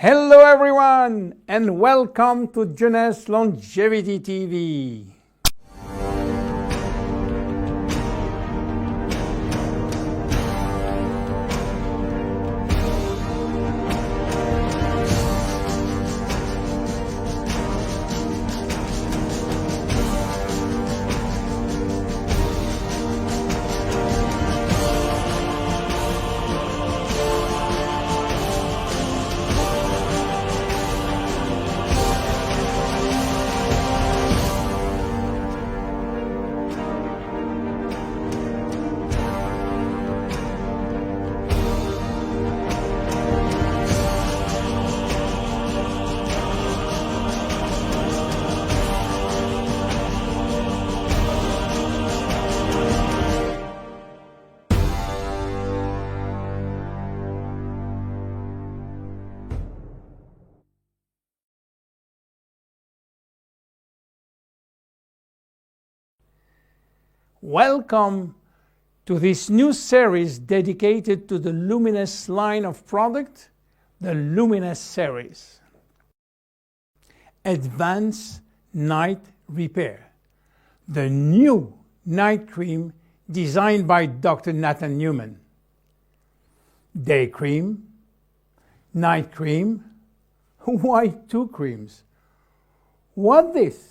Hello everyone and welcome to Jeunesse Longevity TV. Welcome to this new series dedicated to the Luminesce line of product, the Luminesce series. Advanced Night Repair, the new night cream designed by Dr. Nathan Newman. Day cream, night cream, why two creams? What this?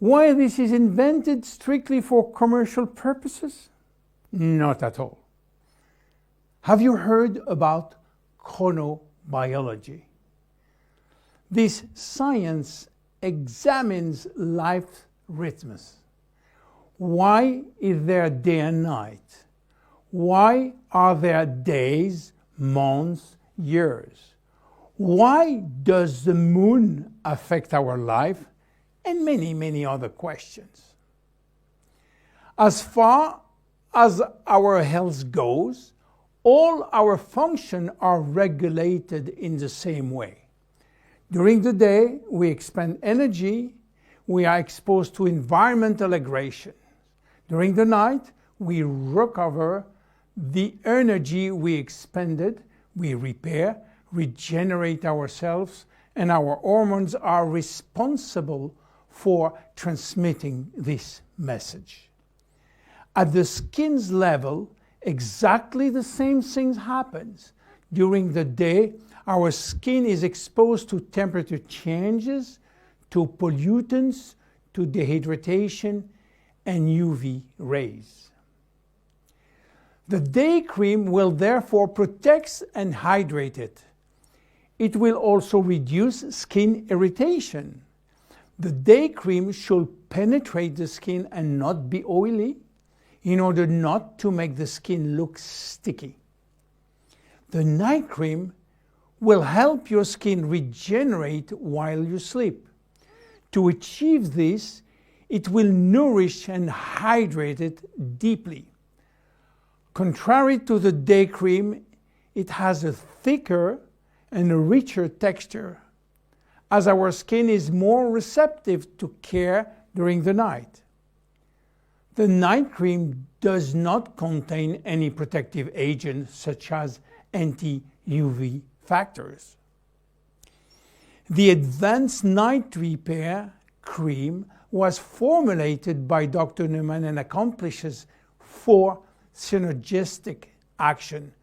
Why this is invented strictly for commercial purposes? Not at all. Have you heard about chronobiology? This science examines life's rhythms. Why is there day and night? Why are there days, months, years? Why does the moon affect our life? And many, many other questions. As far as our health goes, all our functions are regulated in the same way. During the day, we expend energy, we are exposed to environmental aggression. During the night, we recover the energy we expended, we repair, regenerate ourselves, and our hormones are responsible for transmitting this message. At the skin's level, exactly the same thing happens. During the day, our skin is exposed to temperature changes, to pollutants, to dehydration, and UV rays. The day cream will therefore protect and hydrate it. It will also reduce skin irritation. The day cream should penetrate the skin and not be oily in order not to make the skin look sticky. The night cream will help your skin regenerate while you sleep. To achieve this, it will nourish and hydrate it deeply. Contrary to the day cream, it has a thicker and a richer texture, as our skin is more receptive to care during the night. The night cream does not contain any protective agents such as anti-UV factors. The Advanced Night Repair cream was formulated by Dr. Newman and accomplishes 4 synergistic action.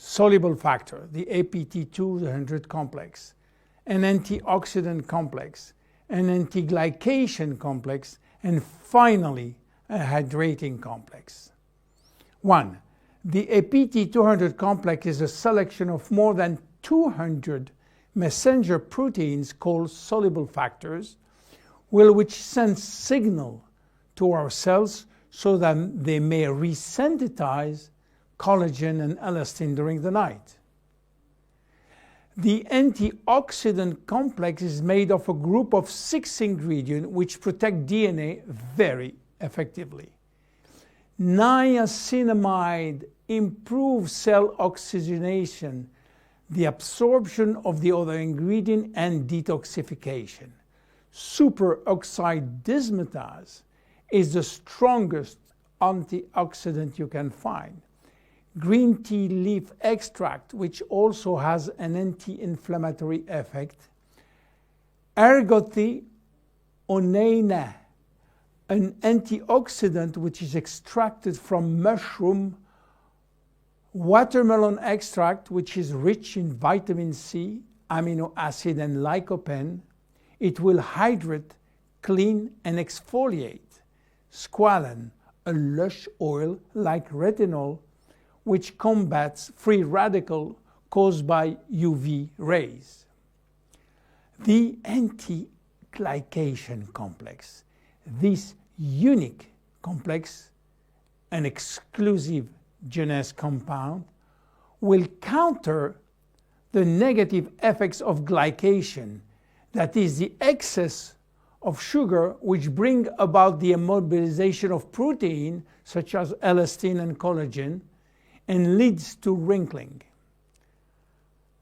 Soluble factor, the APT200 complex, an antioxidant complex, an antiglycation complex, and finally, a hydrating complex. 1. The APT200 complex is a selection of more than 200 messenger proteins called soluble factors, which send signal to our cells so that they may resynthesize collagen and elastin during the night. The antioxidant complex is made of a group of 6 ingredients which protect DNA very effectively. Niacinamide improves cell oxygenation, the absorption of the other ingredient, and detoxification. Superoxide dismutase is the strongest antioxidant you can find. green tea leaf extract, which also has an anti-inflammatory effect, ergothi oneina, an antioxidant which is extracted from mushroom, watermelon extract, which is rich in vitamin C, amino acid, and lycopene. It will hydrate, clean, and exfoliate. Squalane, a lush oil like retinol, which combats free radical caused by UV rays. The anti-glycation complex, this unique complex, an exclusive Jeunesse compound, will counter the negative effects of glycation, that is the excess of sugar which bring about the immobilization of protein such as elastin and collagen and leads to wrinkling.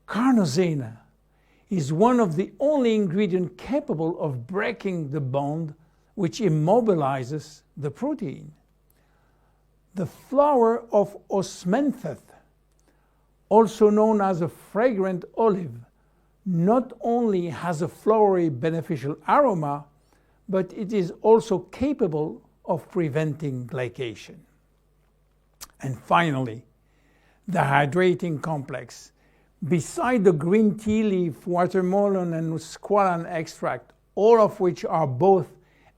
Carnosine is one of the only ingredients capable of breaking the bond which immobilizes the protein. The flower of osmanthus, also known as a fragrant olive, not only has a flowery beneficial aroma, but it is also capable of preventing glycation. And finally, the hydrating complex. Beside the green tea leaf, watermelon, and squalane extract, all of which are both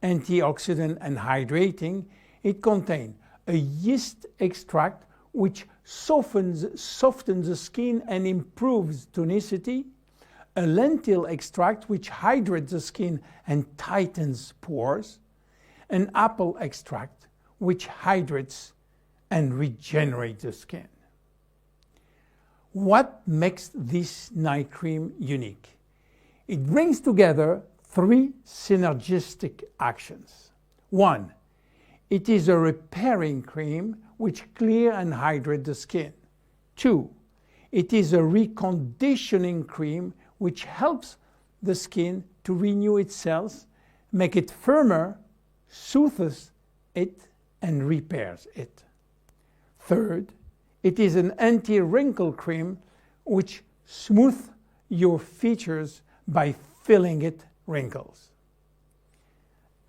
antioxidant and hydrating, it contains a yeast extract which softens the skin and improves tonicity, a lentil extract which hydrates the skin and tightens pores, an apple extract which hydrates and regenerates the skin. What makes this night cream unique? It brings together three synergistic actions. 1. It is a repairing cream which clears and hydrates the skin. 2. It is a reconditioning cream which helps the skin to renew its cells, make it firmer, soothes it, and repairs it. 3rd, it is an anti-wrinkle cream which smooths your features by filling it wrinkles.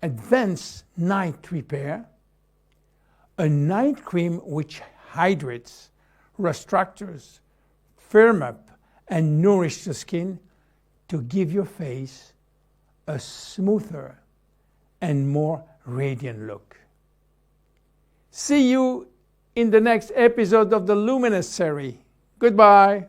Advanced night repair, a night cream which hydrates, restructures, firm up, and nourish the skin to give your face a smoother and more radiant look. See you in the next episode of the Luminesce series. Goodbye.